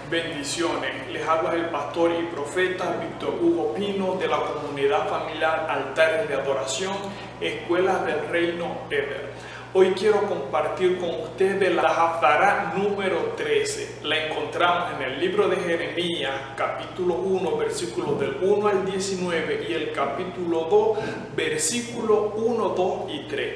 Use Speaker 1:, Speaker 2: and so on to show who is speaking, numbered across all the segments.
Speaker 1: Bendiciones, les habla el pastor y profeta Víctor Hugo Pino de la comunidad familiar Altares de Adoración, Escuelas del Reino Eder. Hoy quiero compartir con ustedes la Haftará número 13. La encontramos en el libro de Jeremías, capítulo 1, versículos del 1 al 19 y el capítulo 2, versículos 1, 2 y 3.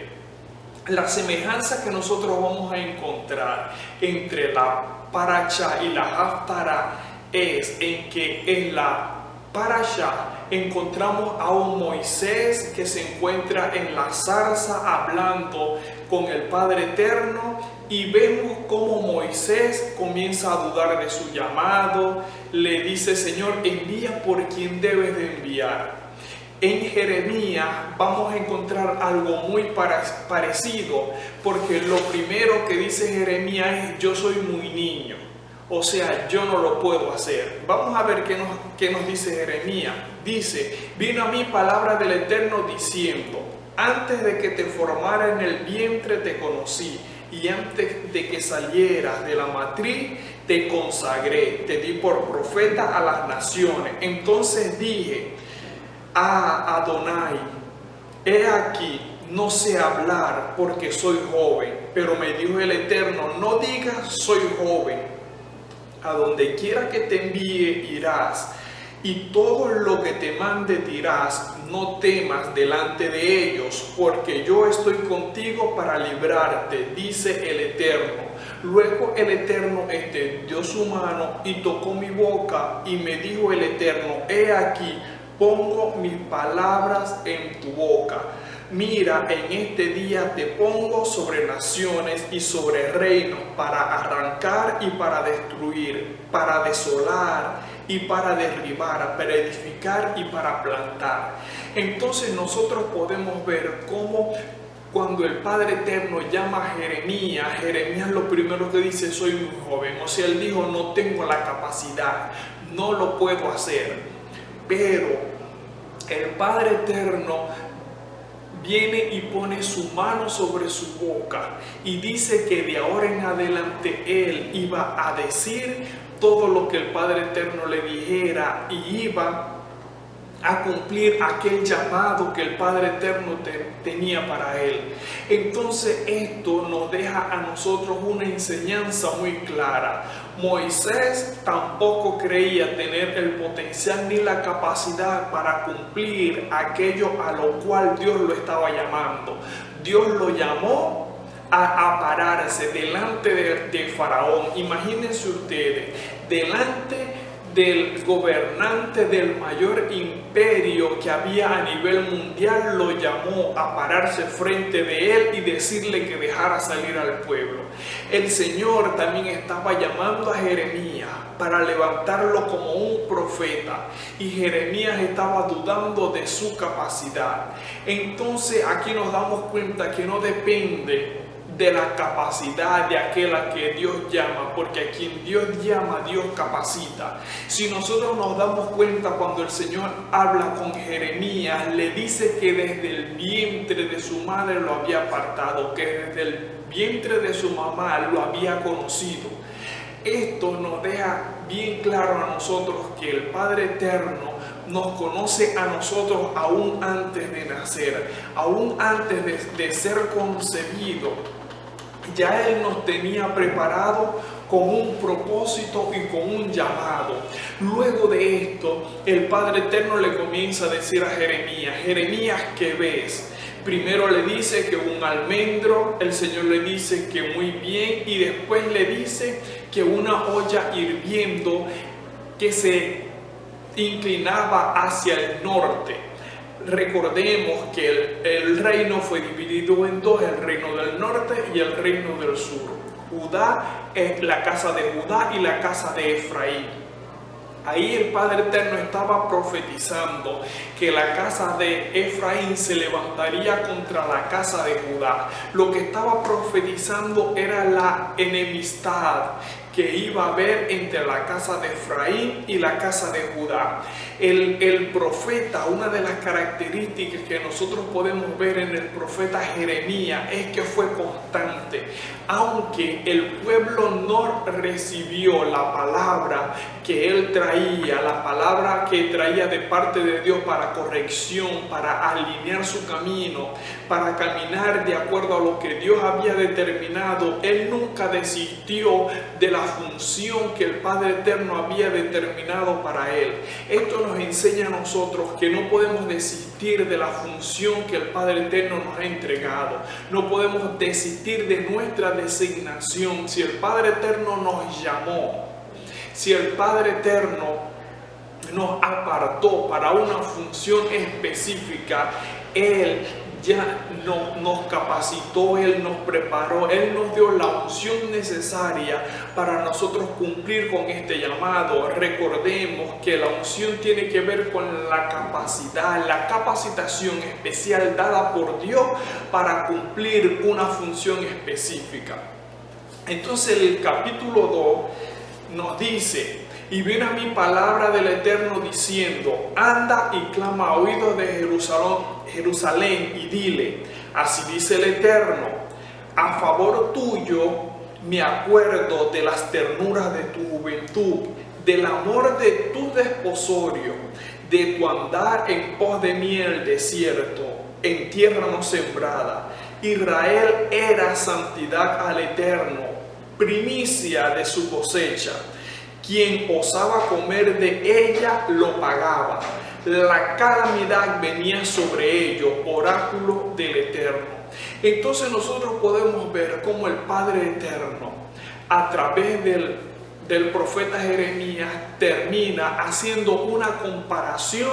Speaker 1: La semejanza que nosotros vamos a encontrar entre la Parashá y la Haftará es en que en la Parashá encontramos a un Moisés que se encuentra en la zarza hablando con el Padre Eterno, y vemos cómo Moisés comienza a dudar de su llamado. Le dice: Señor, envía por quien debes de enviar. En Jeremías vamos a encontrar algo muy parecido, porque lo primero que dice Jeremías es: yo soy muy niño, o sea, yo no lo puedo hacer. Vamos a ver qué nos dice Jeremías. Dice: vino a mí palabra del Eterno diciendo: antes de que te formara en el vientre te conocí, y antes de que salieras de la matriz te consagré, te di por profeta a las naciones. Entonces dije a Adonai: he aquí, no sé hablar porque soy joven. Pero me dijo el Eterno: no digas soy joven, a donde quiera que te envíe irás, y todo lo que te mande dirás. No temas delante de ellos, porque yo estoy contigo para librarte, dice el Eterno. Luego el Eterno extendió su mano y tocó mi boca, y me dijo el Eterno: he aquí, pongo mis palabras en tu boca. Mira, en este día te pongo sobre naciones y sobre reinos, para arrancar y para destruir, para desolar y para derribar, para edificar y para plantar. Entonces nosotros podemos ver cómo cuando el Padre Eterno llama a Jeremías lo primero que dice: soy muy joven. O sea, él dijo: no tengo la capacidad, no lo puedo hacer. Pero el Padre Eterno viene y pone su mano sobre su boca y dice que de ahora en adelante él iba a decir todo lo que el Padre Eterno le dijera, y iba a cumplir aquel llamado que el Padre Eterno tenía para él. Entonces esto nos deja a nosotros una enseñanza muy clara. Moisés tampoco creía tener el potencial ni la capacidad para cumplir aquello a lo cual Dios lo estaba llamando. Dios lo llamó a pararse delante de Faraón. Imagínense ustedes, delante del gobernante del mayor imperio que había a nivel mundial, lo llamó a pararse frente de él y decirle que dejara salir al pueblo. El Señor también estaba llamando a Jeremías para levantarlo como un profeta, y Jeremías estaba dudando de su capacidad. Entonces aquí nos damos cuenta que no depende de la capacidad de aquel a que Dios llama, porque a quien Dios llama, Dios capacita. Si nosotros nos damos cuenta, cuando el Señor habla con Jeremías, le dice que desde el vientre de su madre lo había apartado, que desde el vientre de su mamá lo había conocido. Esto nos deja bien claro a nosotros que el Padre Eterno nos conoce a nosotros aún antes de nacer, aún antes de ser concebido. Ya Él nos tenía preparado con un propósito y con un llamado. Luego de esto, el Padre Eterno le comienza a decir a Jeremías: Jeremías, ¿qué ves? Primero le dice que un almendro, el Señor le dice que muy bien, y después le dice que una olla hirviendo que se inclinaba hacia el norte. Recordemos que el reino fue dividido en dos: el reino del norte y el reino del sur. Judá es la casa de Judá y la casa de Efraín. Ahí el Padre Eterno estaba profetizando que la casa de Efraín se levantaría contra la casa de Judá. Lo que estaba profetizando era la enemistad que iba a haber entre la casa de Efraín y la casa de Judá. El profeta, una de las características que nosotros podemos ver en el profeta Jeremías es que fue constante. Aunque el pueblo no recibió la palabra que él traía, la palabra que traía de parte de Dios para corrección, para alinear su camino, para caminar de acuerdo a lo que Dios había determinado, él nunca desistió de la función que el Padre Eterno había determinado para él. Esto nos enseña a nosotros que no podemos desistir de la función que el Padre Eterno nos ha entregado. No podemos desistir de nuestra designación. Si el Padre Eterno nos llamó, si el Padre Eterno nos apartó para una función específica, Él ya nos capacitó, Él nos preparó, Él nos dio la unción necesaria para nosotros cumplir con este llamado. Recordemos que la unción tiene que ver con la capacidad, la capacitación especial dada por Dios para cumplir una función específica. Entonces el capítulo 2 nos dice: y vino a mí palabra del Eterno diciendo, anda y clama a oídos de Jerusalén y dile, así dice el Eterno, a favor tuyo me acuerdo de las ternuras de tu juventud, del amor de tu desposorio, de tu andar en pos de mí en el desierto, en tierra no sembrada. Israel era santidad al Eterno, primicia de su cosecha. Quien osaba comer de ella lo pagaba. La calamidad venía sobre ellos, oráculo del Eterno. Entonces nosotros podemos ver cómo el Padre Eterno, a través del profeta Jeremías, termina haciendo una comparación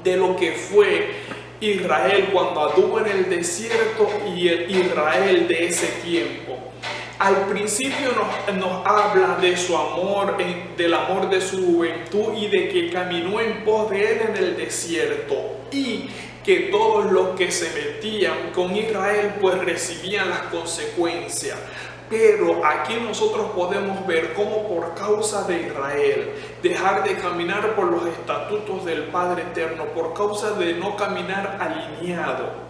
Speaker 1: de lo que fue Israel cuando anduvo en el desierto y el Israel de ese tiempo. Al principio nos habla de su amor, del amor de su juventud y de que caminó en pos de él en el desierto, y que todos los que se metían con Israel pues recibían las consecuencias. Pero aquí nosotros podemos ver cómo por causa de Israel dejar de caminar por los estatutos del Padre Eterno, por causa de no caminar alineado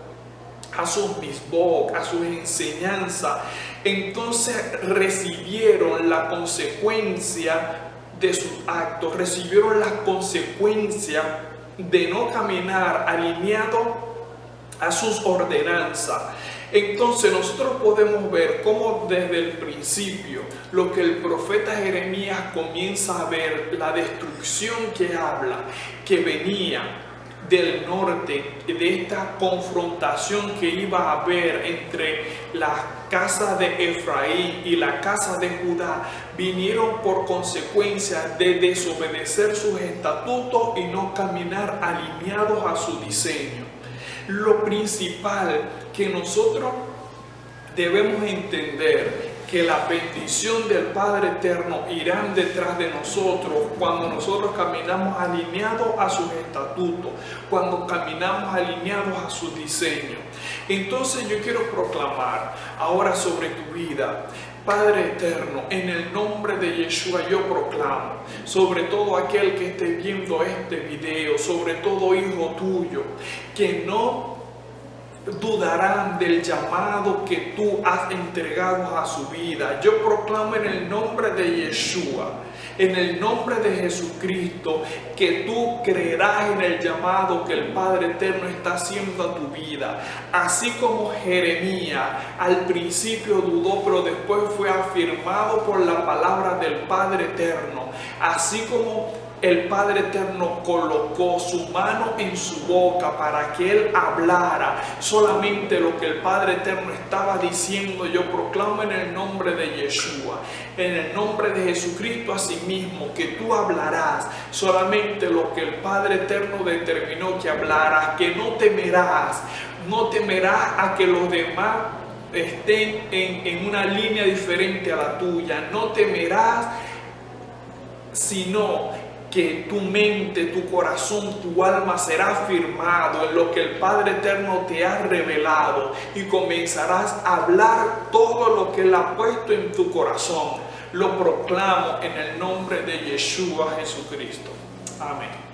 Speaker 1: a sus misbok, a sus enseñanzas, entonces recibieron la consecuencia de sus actos, recibieron las consecuencias de no caminar alineado a sus ordenanzas. Entonces nosotros podemos ver cómo desde el principio lo que el profeta Jeremías comienza a ver, la destrucción que habla, que venía del norte, de esta confrontación que iba a haber entre la casa de Efraín y la casa de Judá, vinieron por consecuencia de desobedecer sus estatutos y no caminar alineados a su diseño. Lo principal que nosotros debemos entender, que la bendición del Padre Eterno irán detrás de nosotros cuando nosotros caminamos alineados a sus estatutos, cuando caminamos alineados a su diseño. Entonces yo quiero proclamar ahora sobre tu vida, Padre Eterno, en el nombre de Yeshua yo proclamo sobre todo aquel que esté viendo este video, sobre todo hijo tuyo, que no dudarán del llamado que tú has entregado a su vida. Yo proclamo en el nombre de Yeshua, en el nombre de Jesucristo, que tú creerás en el llamado que el Padre Eterno está haciendo a tu vida. Así como Jeremías al principio dudó, pero después fue afirmado por la palabra del Padre Eterno. Así como el Padre Eterno colocó su mano en su boca para que él hablara solamente lo que el Padre Eterno estaba diciendo, yo proclamo en el nombre de Yeshua, en el nombre de Jesucristo asimismo, que tú hablarás solamente lo que el Padre Eterno determinó que hablaras, que no temerás a que los demás estén en una línea diferente a la tuya, no temerás, sino que tu mente, tu corazón, tu alma será firmado en lo que el Padre Eterno te ha revelado y comenzarás a hablar todo lo que Él ha puesto en tu corazón. lo proclamo en el nombre de Yeshua Jesucristo. Amén.